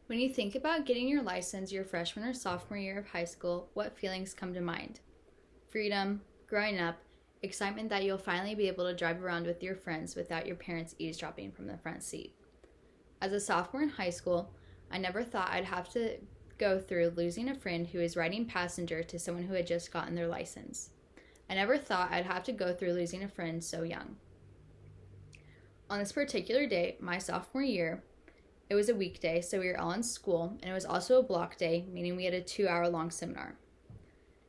When you think about getting your license your freshman or sophomore year of high school, what feelings come to mind? Freedom, growing up, excitement that you'll finally be able to drive around with your friends without your parents eavesdropping from the front seat. As a sophomore in high school, I never thought I'd have to go through losing a friend who was riding passenger to someone who had just gotten their license. I never thought I'd have to go through losing a friend so young. On this particular day, my sophomore year, it was a weekday, so we were all in school, and it was also a block day, meaning we had a 2-hour-long seminar.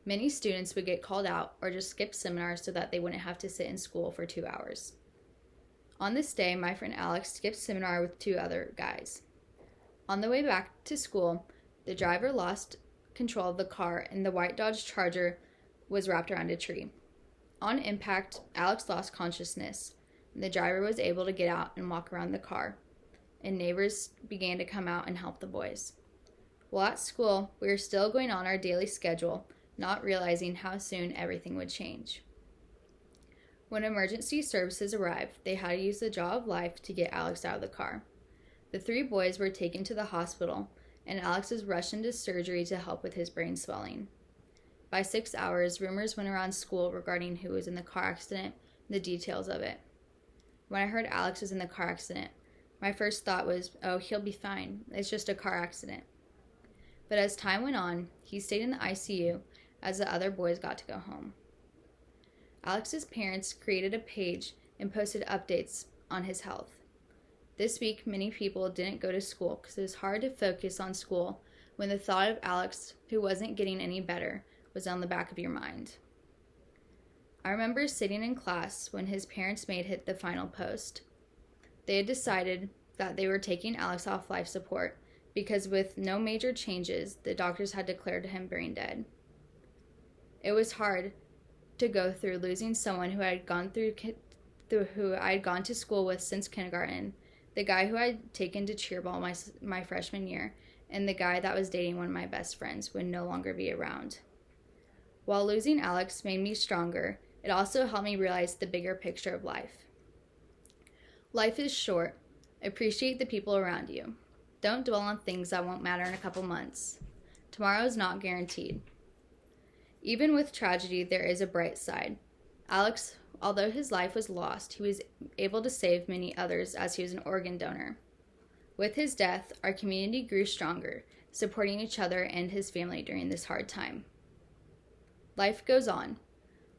Many students would get called out or just skip seminars so that they wouldn't have to sit in school for 2 hours. On this day, my friend Alex skipped seminar with 2 other guys. On the way back to school, the driver lost control of the car and the white Dodge Charger was wrapped around a tree. On impact, Alex lost consciousness, and the driver was able to get out and walk around the car, and neighbors began to come out and help the boys. While at school, we were still going on our daily schedule, not realizing how soon everything would change. When emergency services arrived, they had to use the jaw of life to get Alex out of the car. The 3 boys were taken to the hospital, and Alex was rushed into surgery to help with his brain swelling. By 6 hours, rumors went around school regarding who was in the car accident and the details of it. When I heard Alex was in the car accident, my first thought was, oh, he'll be fine. It's just a car accident. But as time went on, he stayed in the ICU as the other boys got to go home. Alex's parents created a page and posted updates on his health. This week, many people didn't go to school because it was hard to focus on school when the thought of Alex, who wasn't getting any better, was on the back of your mind. I remember sitting in class when his parents made the final post. They had decided that they were taking Alex off life support because with no major changes, the doctors had declared him brain dead. It was hard to go through losing someone who I had gone to school with since kindergarten, the guy who I'd taken to cheerball my freshman year, and the guy that was dating one of my best friends would no longer be around. While losing Alex made me stronger, it also helped me realize the bigger picture of life. Life is short. Appreciate the people around you. Don't dwell on things that won't matter in a couple months. Tomorrow is not guaranteed. Even with tragedy, there is a bright side. Alex, although his life was lost, he was able to save many others as he was an organ donor. With his death, our community grew stronger, supporting each other and his family during this hard time. Life goes on.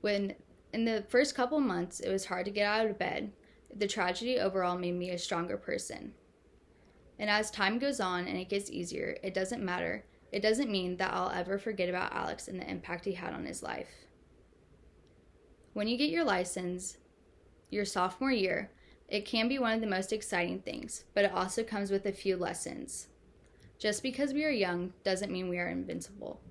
When in the first couple months it was hard to get out of bed, the tragedy overall made me a stronger person. And as time goes on and it gets easier, it doesn't matter. It doesn't mean that I'll ever forget about Alex and the impact he had on his life. When you get your license, your sophomore year, it can be one of the most exciting things, but it also comes with a few lessons. Just because we are young doesn't mean we are invincible.